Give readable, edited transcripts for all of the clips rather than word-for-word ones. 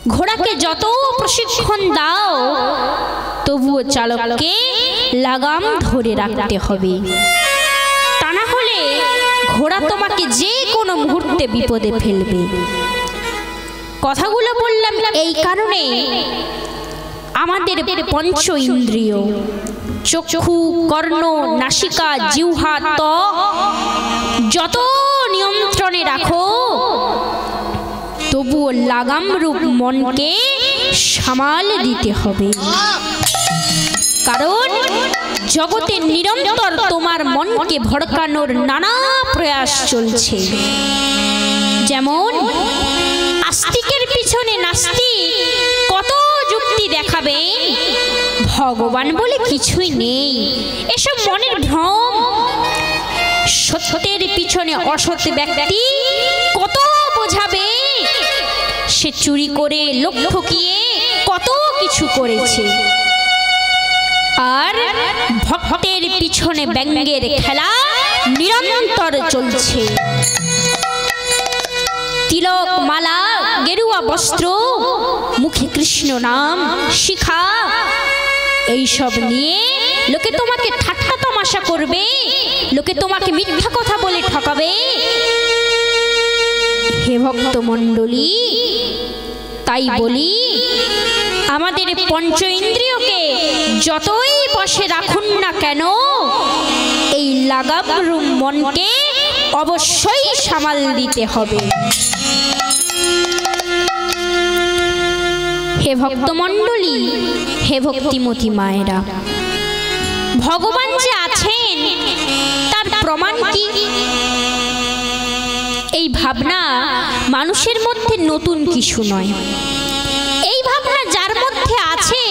ঘোড়াকে যত প্রশিক্ষণ দাও তবুও চালককে লাগাম ধরে রাখতে হবে, তা না হলে ঘোড়া তোমাকে যে কোনো মুহূর্তে বিপদে ফেলবে। কথাগুলো বললাম এই কারণে, আমাদের পঞ্চ ইন্দ্রিয় চক্ষু, কর্ণ, নাসিকা, জিহ্বা, ত্বক যত নিয়ন্ত্রণে রাখো তবুও লাগাম রূপ মনকে সামাল দিতে হবে। কারণ জগতে নিরন্তর তোমার মনকে ভড়কানোর নানা প্রয়াস চলছে। যেমন আস্তিকের পিছনে নাস্তিক কত যুক্তি দেখাবে, ভগবান বলে কিছুই নেই, এসব মনের ভ্রম। সত্যের পিছনে অসৎ ব্যক্তি কত বোঝাবে, সে চুরি করে, লোক ঠকিয়ে কত কিছু করেছে। আর ভক্তের পিছনে ব্যঙ্গের খেলা নিরন্তর চলছে। তিলক, মালা, গেরুয়া বস্ত্র, মুখে কৃষ্ণ নাম, শিখা, এইসব নিয়ে লোকে তোমাকে ঠাট্টা তামাশা করবে, লোকে তোমাকে মিথ্যা কথা বলে ঠকাবে। হে ভক্ত মণ্ডলী, তাই বলি আমাদের পঞ্চ ইন্দ্রিয়কে যতই বশে রাখুন না কেন, এই লাগাম রূপ মনকে অবশ্যই সামাল দিতে হবে। হে ভক্ত মণ্ডলী, হে ভক্তিমতী মায়েরা, ভগবান যে আছেন তার প্রমাণ কি? এই ভাবনা মানুষের মধ্যে নতুন কিছু নয়। এই ভাবনা যার মধ্যে আছে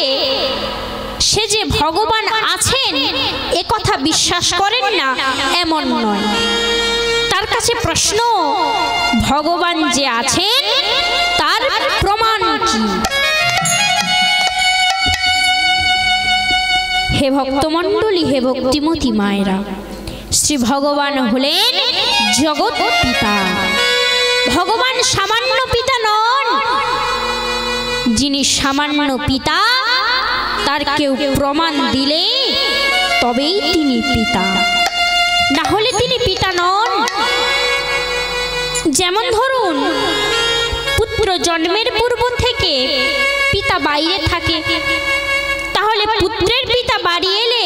সে যে ভগবান আছেন এ কথা বিশ্বাস করেন না এমন নয়। তার কাছে প্রশ্ন, ভগবান যে আছেন তার প্রমাণ কি? হে ভক্তমণ্ডলী, হে ভক্তিমতী মায়েরা, শ্রী ভগবান হলেন জগৎ পিতা। ভগবান সামান্য পিতা নন। যিনি সামান্য পিতা তার কেউ প্রমাণ দিলে তবেই তিনি পিতা, না হলে তিনি পিতা নন। যেমন ধরুন, পুত্র জন্মের পূর্ব থেকে পিতা বাইরে থাকে, তাহলে পুত্রের পিতা বাড়ি এলে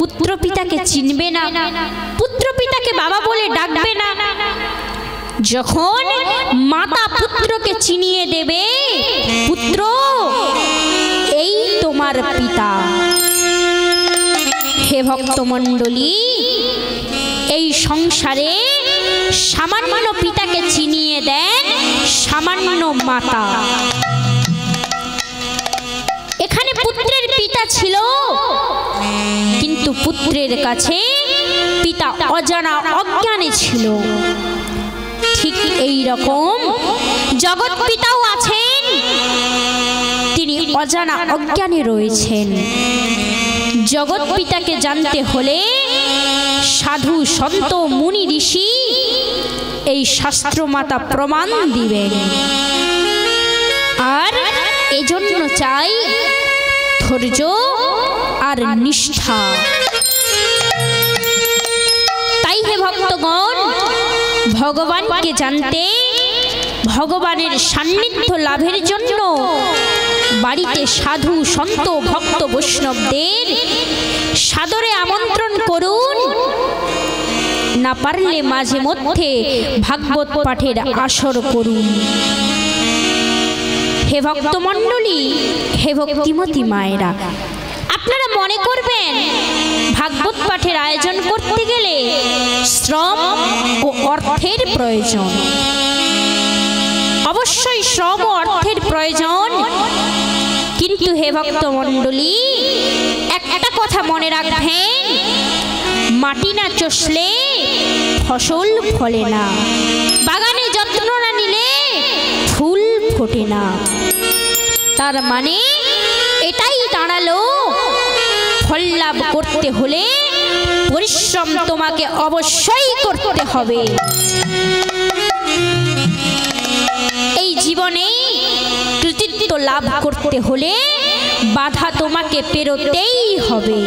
পুত্র পিতাকে চিনবে না, পুত্র পিতাকে বাবা বলে ডাকবে না। যখন মাতা পুত্রকে চিনিয়ে দেবে, পুত্র এই তোমার পিতা। হে ভক্তমণ্ডলী, এই সংসারে সামান্য পিতাকে চিনিয়ে দেন সামান্য মাতা। এখানে পুত্রের পিতা ছিল, কিন্তু পুত্রের কাছে পিতা অজানা অজ্ঞানে ছিল। ঠিক এই রকম জগৎ পিতাও আছেন, তিনি অজানা অজ্ঞানে রয়েছেন। জগৎ পিতাকে জানতে হলে সাধু, সন্ত, মুনি, ঋষি এই শাস্ত্র মাতা প্রমাণ দিবেন। আর এজন্য চাই ধৈর্য আর নিষ্ঠা। তাই হে ভক্তগণ, ভগবানকে জানতে, ভগবানের সান্নিধ্য লাভের জন্য বাড়িতে সাধু, সন্ত, ভক্ত, বৈষ্ণবদের সাদরে আমন্ত্রণ করুন। না পারলে মাঝে মধ্যে ভাগবত পাঠের আসর করুন। হে ভক্তমণ্ডলী, হে ভক্তিমতী মায়েরা, আপনারা মনে করবেন ভাগবত পাঠের আয়োজন করতে গেলে শ্রম ও অর্থের প্রয়োজন। অবশ্যই শ্রম ও অর্থের প্রয়োজন, কিন্তু হে ভক্তমণ্ডলী, একটা কথা মনে রাখবেন, মাটি না চষলে ফসল ফলে না, বাগানে যত্ন না নিলে ফুল ফোটে না। তার মানে এটাই দাঁড়ালো, ফল লাভ করতে হলে পরিশ্রম তোমাকে অবশ্যই করতে হবে। এই জীবনে লাভ করতে হলে বাধা তোমাকে পেরোতেই হবে।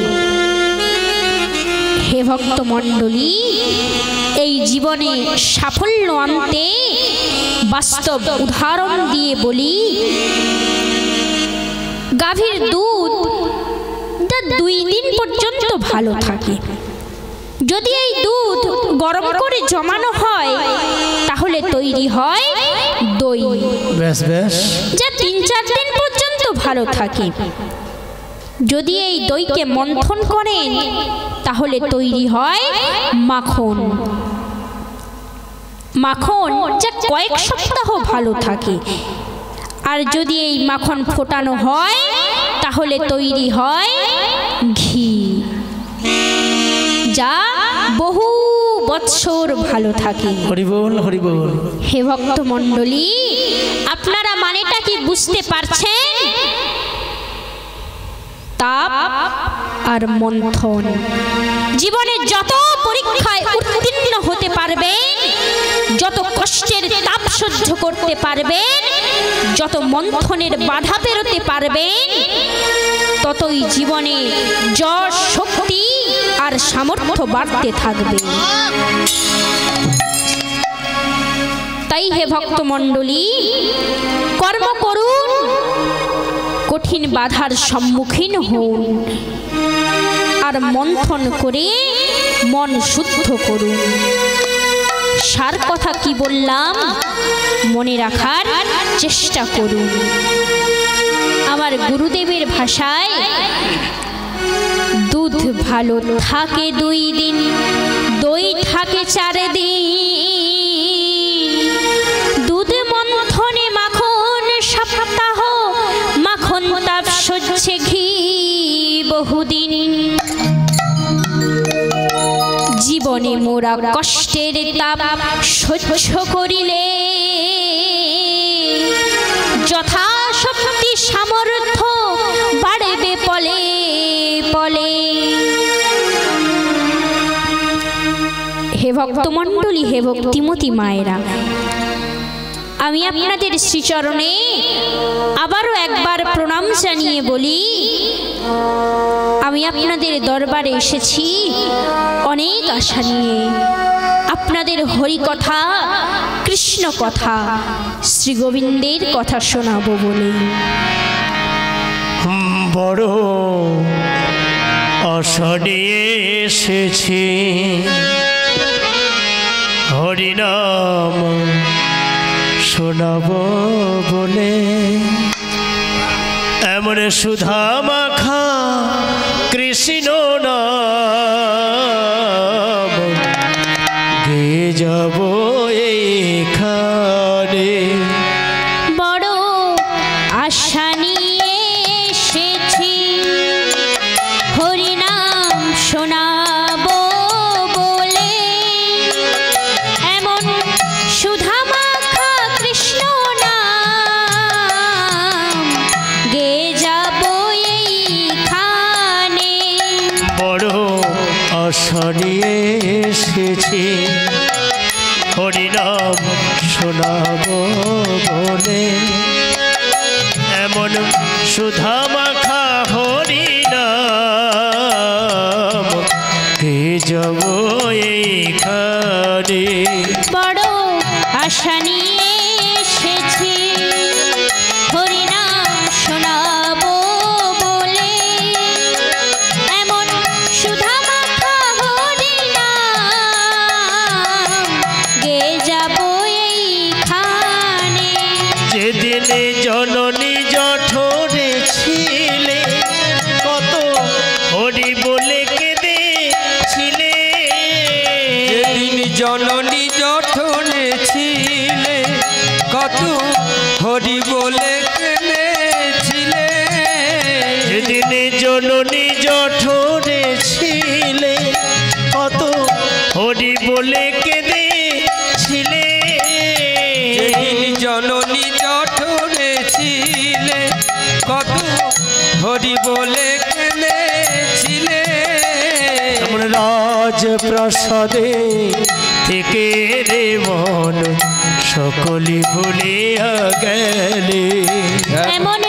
হে ভক্ত মণ্ডলী, এই জীবনে সাফল্য আনতে বাস্তব উদাহরণ দিয়ে বলি, গাভীর দুধ 2 দিন পর্যন্ত ভালো থাকে। যদি এই দুধ গরম করে জমানো হয় তাহলে তৈরি হয় দই, যা 3-4 দিন পর্যন্ত ভালো থাকে। যদি এই দইকে মন্থন করেন তাহলে তৈরি হয় মাখন, মাখন যা কয়েক সপ্তাহ ভালো থাকে। আর যদি এই মাখন ফোটানো হয় তাহলে তৈরি হয় ঘি, যা বহু বৎসর ভালো থাকে। হরি বল, হরি বল। হে ভক্ত মণ্ডলী, আপনারা মানেটা কি বুঝতে পারছেন? তাপ আর মন্থন। জীবনে যত পরীক্ষায় উত্তীর্ণ হতে পারবেন, যত কষ্টের তাপ সহ্য করতে পারবেন, যত মন্থনের বাধা পেরোতে পারবেন, ততই জীবনে যশ, শক্তি আর সামর্থ্য বাড়তে থাকবে। তাই হে ভক্ত মণ্ডলী, কর্ম করুন, কঠিন বাধার সম্মুখীন হন, আর মন্থন করে মন শুদ্ধ করুন। সার কথা কি বললাম মনে রাখার চেষ্টা করুন। আমার গুরুদেবের ভাষায়, দুধ ভালো থাকে 2 দিন, দই থাকে 4 দিন, দুধ মন্থনে মাখন সপ্তাহ, মাখন তাপ সহ্যে ঘি বহুদিন। জীবনে মোরা কষ্টের তাপ সহ্য করিলে, যথাশক্তি সামর্থ্য বাড়বে পলে পলে। হে ভক্ত মণ্ডলী, হে ভক্তিমতী মায়েরা, আমি আপনাদের শ্রীচরণে আবারও একবার প্রণাম জানিয়ে বলি, আমি আপনাদের দরবারে এসেছি অনেক আশা নিয়ে। আপনাদের হরি কথা, কৃষ্ণ কথা, শ্রী গোবিন্দের কথা শোনাবো বলে। বড় আশা নিয়ে এসেছি, হরিনাম শোনাবো বলে। এমন সুধা মাখা কৃষ্ণ নাম গেয়ে যাব এইখানে। বড় আশা নিয়ে এসেছি, হরিনাম শোনাবো বলে। এমন সুধা মাখা কৃষ্ণ নাম গেয়ে যাব এইখানে। বড় আশা নিয়ে এসেছি, হরিনাম শোনাবো বলে। এমন সুধা মাখা হরিনাম গেয়ে যাব এইখানে। বড় আশা নিয়ে এসেছি, হরিনাম শোনাবো বলে। এমন সুধা মাখা হরিনাম গেয়ে যাব এইখানে। যেদিনে জননী জঠরে ছিলে, কত হরি বলে কেঁদেছিলে। যেদিন জননী জঠরে ছিলে, কত হরি বলে কেঁদেছিলে। যেদিনে জননী জঠরে ছিলে, কত হরি বলে কেঁদেছিলে। যেদিন জননী জঠরে ছিলে, কত হরি বলে কেঁদেছিলে। রাজপ্রাসাদে থেকে রে মন সকলি ভুলিয়া গেলে। এমন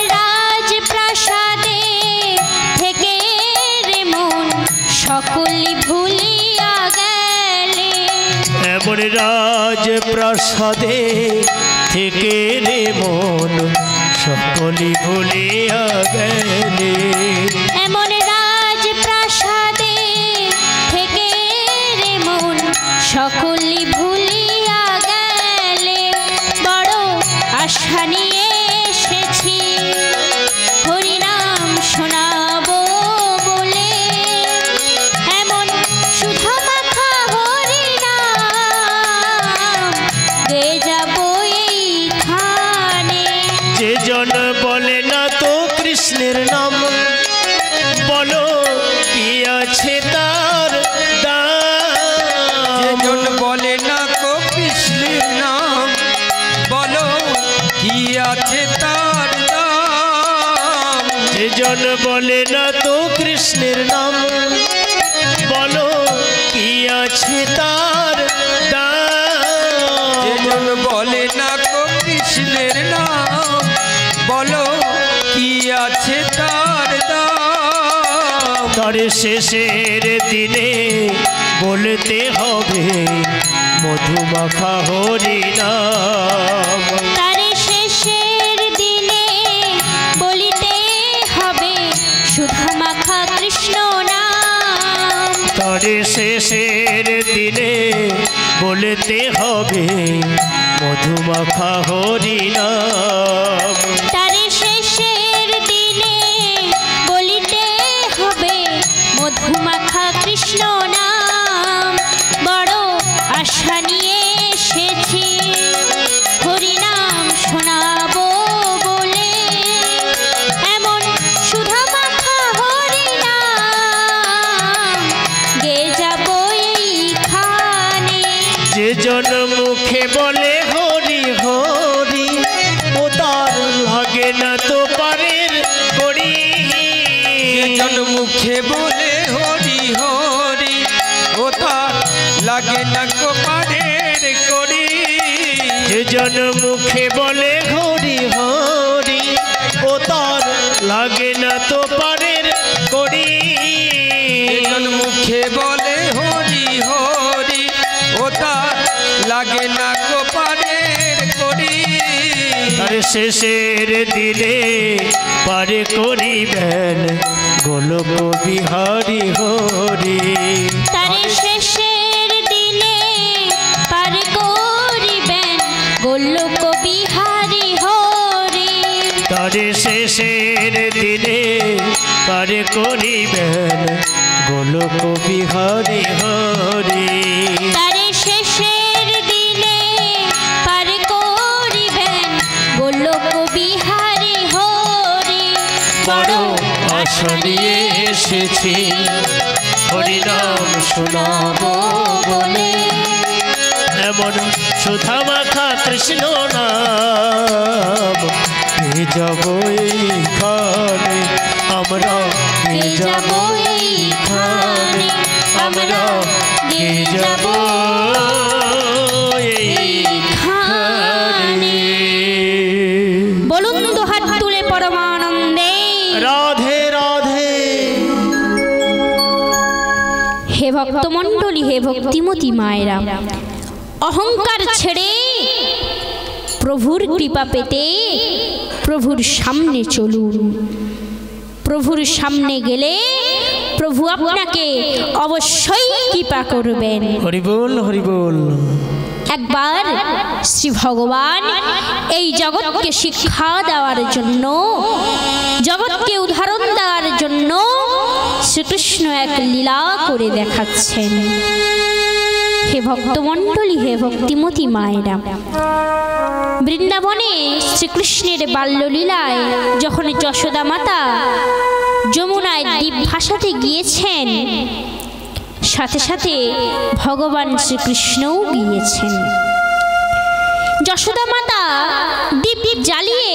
রাজপ্রাসাদে থেকে রে মন সকলি ভুলিয়া গেলে। এমন রাজপ্রাসাদে থেকে রে মন সকলি ভুলিয়া গেলে। বড় আশা নিয়ে এসেছি হরিনাম শোনাবো বলে, এমন সুধা মাখা হরিনাম গে যাবো এইখানে। যে জন বলে না তো কৃষ্ণের নাম, বলো কি আছে তার দাম। যে জন বলে না তো কৃষ্ণের নাম, বলো কি আছে তার দাম। যে জন বলে না তো কৃষ্ণের নাম, বলো কি আছে তার দাম। যে জন বলে না তো কৃষ্ণের নাম, বলো কি আছে তার দাম। তার শেষের দিনে বলতে হবে মধুমাখা হরিনাম। তার শেষের দিনে বলিতে হবে সুধা মাখা কৃষ্ণ নাম। তার শেষের দিনে বলতে হবে মধুমাখা হরিনাম। তার শেষের দিনে বলিতে হবে মধুমাখা কৃষ্ণ নাম। বড় আশা নিয়ে এসেছি হরিনাম শোনাবো বলে, এমন সুধা মাখা হরিনাম গে যাবো এইখানে। যে জন মুখে বলে হরি হরি, ও তার লাগে না তো পারের করি। যে জন মুখে বলে হরি হরি, ও তার লাগে না কোপারের করি। যে জন মুখে বলে হরি হরি, ও তার লাগে না তো পারের করি। যে জন মুখে বলে হরি হরি, ও তার লাগে না কোপারের করি। তার শেষের দিনে পারে করিবেন গোলক বিহারি হরি। তার শেষের দিনে পার করিবেন গোলক বিহারি হরি। তার শেষের দিনে পারে করিবেন গোলক বিহারি হরি। তার শেষের দিনে পার করিবেন গোলক বিহারি হরি। বড় আশা নিয়ে এসেছি হরিনাম শোনাবো বলে, এমন সুধা মাখা কৃষ্ণ নাম গে যাবো এইখানে। আমরা গে যাবো এইখানে, আমরা গে যাবো এইখানে। বলুন দুহাত তুলে পরমানন্দে রাধে রাধে। হে ভক্তমণ্ডলী, হে ভক্তিমতী মায়েরা, অহংকার ছেড়ে প্রভুর কৃপা পেতে প্রভুর সামনে চলুন। প্রভুর সামনে গেলে প্রভু আপনাকে অবশ্যই কৃপা করবেন। হরি বল হরি বল। একবার শ্রী ভগবান এই জগৎকে শিক্ষা দেওয়ার জন্য, জগৎকে উদাহরণ দেওয়ার জন্য শ্রীকৃষ্ণ এক লীলা করে দেখাচ্ছেন। হে ভক্তমণ্ডলী, হে ভক্তিমতী মায়েরা, বৃন্দাবনে শ্রীকৃষ্ণের বাল্যলীলায় যখন যশোদা মাতা যমুনায় দ্বীপ ভাসাতে গিয়েছেন, সাথে সাথে ভগবান শ্রীকৃষ্ণও গিয়েছেন। যশোদা মাতা দ্বীপ জ্বালিয়ে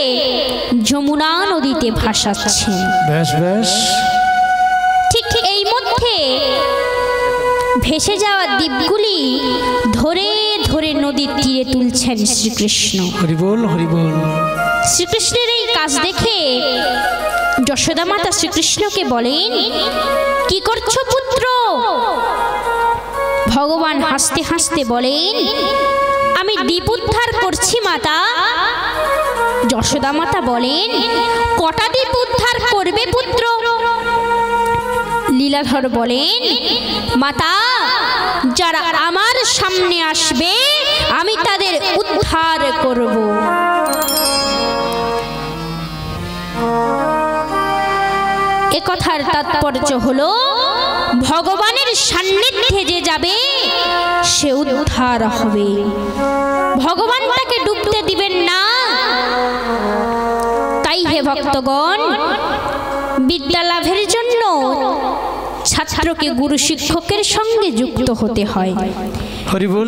যমুনা নদীতে ভাসাচ্ছেন। বেশ বেশ। ঠিক এই মধ্যে ভেসে যাওয়া দ্বীপগুলি ধরে ধরে নদীর তীরে তুলছেন শ্রীকৃষ্ণ। হরি বল হরি বল। শ্রীকৃষ্ণের এই কাজ দেখে যশোদা মাতা শ্রীকৃষ্ণকে বলেন, কি করছো পুত্র? ভগবান হাসতে হাসতে বলেন, আমি দীপ উদ্ধার করছি মাতা। যশোদা মাতা বলেন, কটা দীপ উদ্ধার করবে পুত্র? লীলাধর বলেন, মাতা, যারা আমার সামনে আসবে আমি তাদের উদ্ধার করব। এ কথার তাৎপর্য হলো, ভগবানের সান্নিধ্যে যে যাবে সে উদ্ধার হবে। ভগবান তাকে ডুবতে দিবেন না। তাই হে ভক্তগণ, বিদ্যা লাভের জন্য ছাত্রকে গুরু শিক্ষকের সঙ্গে যুক্ত হতে হয়,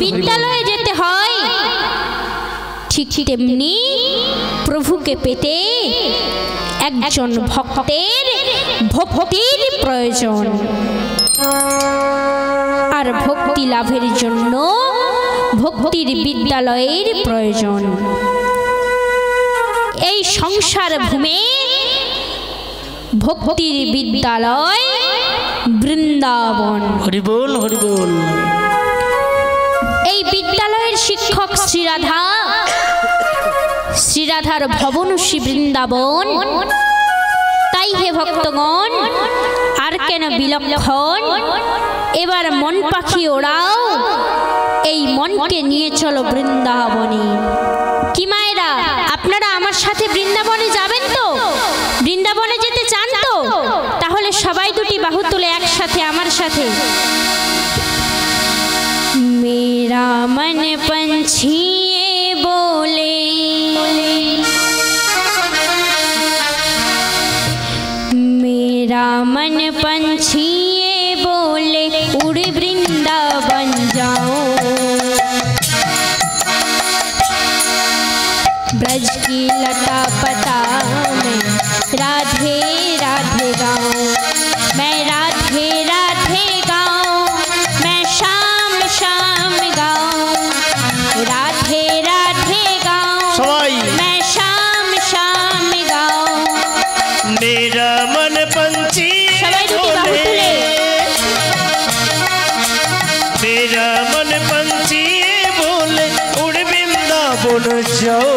বিদ্যালয়ে যেতে হয়। ঠিক তেমনি প্রভুকে পেতে একজন ভক্তের ভক্তির প্রয়োজন, আর ভক্তি লাভের জন্য ভক্তির বিদ্যালয়ের প্রয়োজন। এই সংসার ভূমে ভক্তির বিদ্যালয় বৃন্দাবন। হরি বল, হরি বল। এই বিদ্যালয়ের শিক্ষক শ্রীরাধা, শ্রীরাধার ভবন শ্রী বৃন্দাবন। তাই হে ভক্তগণ, আর কেন বিলক্ষণ? এবার মন পাখি ওড়াও, এই মনকে নিয়ে চলো বৃন্দাবনে। কি মায়েরা, আপনারা আমার সাথে বৃন্দাবনে যাবেন তো? বৃন্দাবনে যেতে চান তো? তাহলে সবাই দুটি বাহু তুলে একসাথে আমার সাথে, মেরা মন पंछी बोले, मेरा मन पंछी बोले, उड़ वृंदावन जाओ। ब्रज की लता पता में राधे राधे गाऊं, मैं राधे राधे गाऊं, मैं शाम शाम गाऊं, राधे राधे गाऊं, मैं शाम शाम गाऊं। मेरा मन पंछी बोले, मेरा मन पंछी बोले, उड़ वृंदावन जाओ।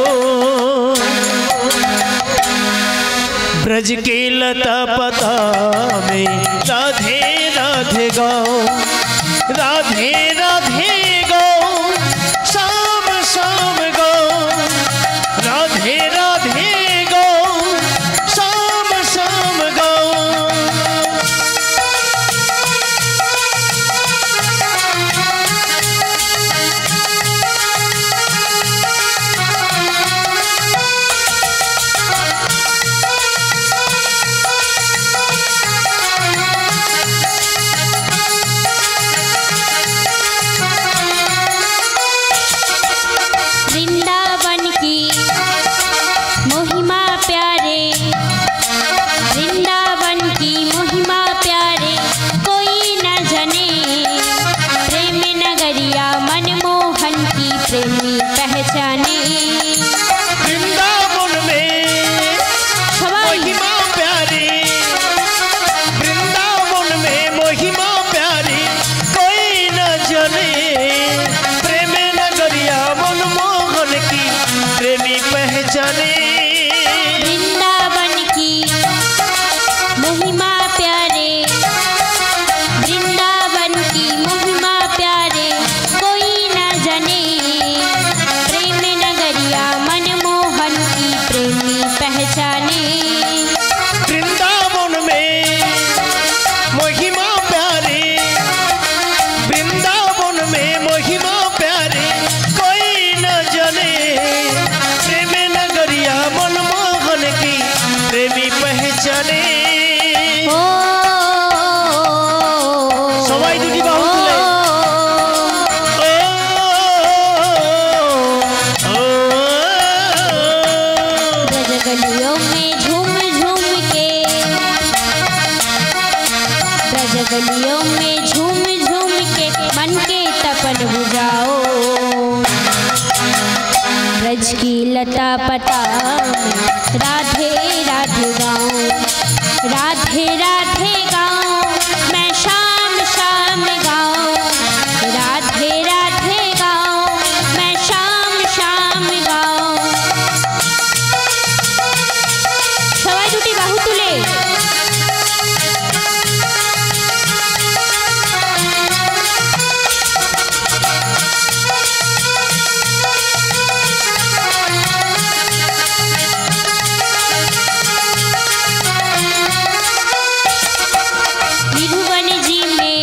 ब्रज के लता पता में राधे राधे गाओ, राधे राधे गाओ, शाम शाम गाओ, राधे राधे गाओ, शाम शाम गाओ। वृंदावन की महिमा प्यारे, वृंदावन की महिमा प्यारे, कोई न जने। प्रेम नगरिया मनमोहन की प्रेमी पहचाने। वृंदावन में महिमा प्यारी, वृंदावन में महिमा प्यारी, कोई न जाने। प्रेम नगरिया मनमोहन की प्रेमी पहचाने। वृंदावन की महिमा प्यारे, वृंदावन की महिमा प्यारे, कोई न जाने। प्रेम नगरिया मनमोहन की प्रेमी पहचाने। वृंदावन में महिमा प्यारी, वृंदावन में महिमा प्यारी, कोई न जाने। प्रेम नगरिया मनमोहन की प्रेमी पहचाने। ओ সবাই দুটি বাহু তুলে ब्रज गलियों में झूम झूम के, ब्रज गलियों में झूम झूम के मन के तपन बुझाओ। ब्रज की लता पता में राधे राधे गाऊं, राधे राधे गाऊं, मैं शाम शाम गाऊं, তুলে। निधुवन जी में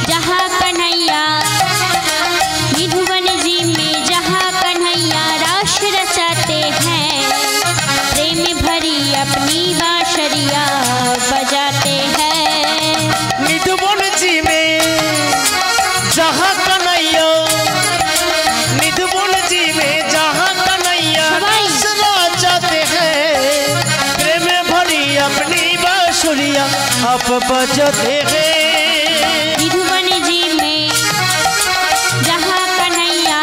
जहाँ कन्हैया, निधुवन जी में जहाँ कन्हैया रास रचाते हैं, प्रेम भरी अपनी बांसुरिया बजाते हैं। निधुवन जी में जहाँ कन्हैया, निधुवन जी में जहाँ कन्हैया रास रचाते हैं, प्रेम भरी अपनी बांसुरिया आप बजाते हैं। निधुवन जी में जहाँ कन्हैया,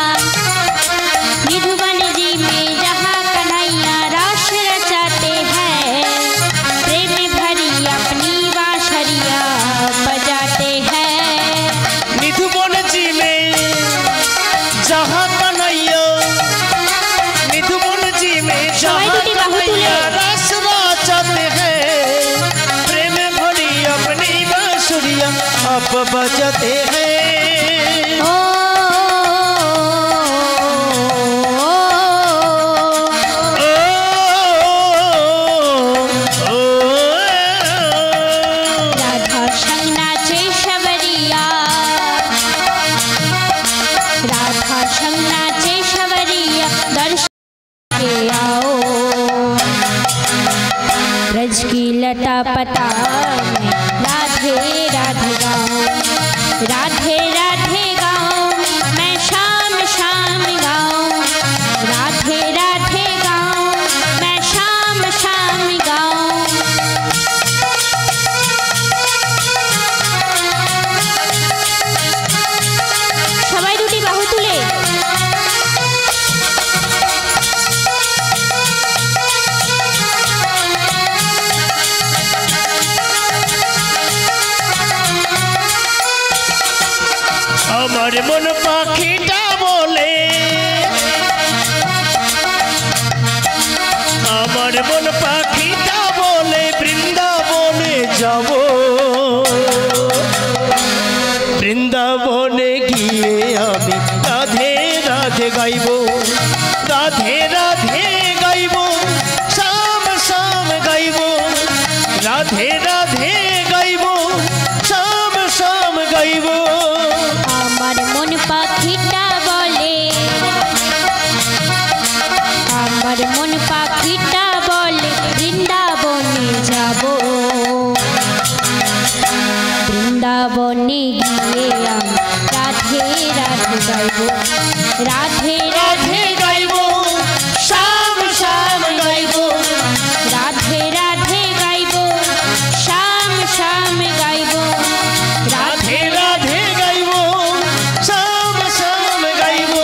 निधुवन जी में जहाँ कन्हैया रास रचाते हैं, प्रेम भरी अपनी बांसुरिया बजाते हैं। निधुवन जी में जहाँ कन्हैया, निधुवन जी में जहाँ कन्हैया रास रचाते हैं, प्रेम भरी अपनी बांसुरिया आप बजाते हैं। ओ, राधा संग नाचे शबरिया, राधा संग नाचे शबरिया, दर्शन के आओ। ब्रज की लता पता में राधे राधे गाऊं, राधे राधे गाऊं, मैं शाम शाम गाऊं, राधे राधे गाऊं, मैं शाम शाम गाऊं। সবাই দুটি বাহু তুলে। আমার মন পাখিটা বলে, আমার মন পাখিটা বলে বৃন্দাবনে যাব, বৃন্দাবনে গিয়ে আমি রাধে রাধে গাইব, রাধে রাধে গাইব, শাম শাম গাইব, রাধে রাধে গাইব, শাম শাম গাইব। আমার মন পাখিটা বলে, আমার মন পাখিটা বলে বৃন্দাবনে যাব, বৃন্দাবনে গিয়ে আমি রাধে রাধে গাইব, রাধে রাধে গাইব, শাম শাম গাইব, রাধে রাধে গাইব, শাম শাম গাইব, রাধে রাধে গাইব, শাম শাম গাইব।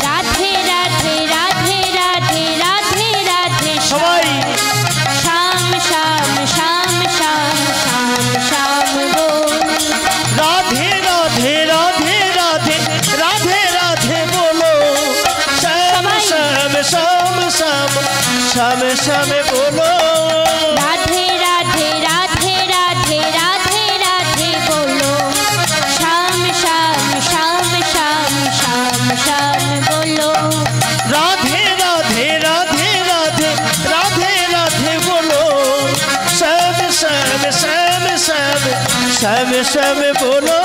রাধে রাধে রাধে রাধে রাধে রাধে সবাই শাম শাম শাম শাম শাম শাম গো। রাধে রাধে রাধে রাধে রাধে রাধে বলো, শ্যাম শ্যাম শ্যাম শ্যাম শ্যাম শ্যাম বলো। রাধে রাধে রাধে রাধে রাধে রাধে বলো, শাম শাম শাম শাম শাম শাম বলো। রাধে রাধে রাধে রাধে রাধে রাধে বলো, শ্যাম শ্যাম শ্যাম শ্যাম শ্যাম শ্যাম বলো।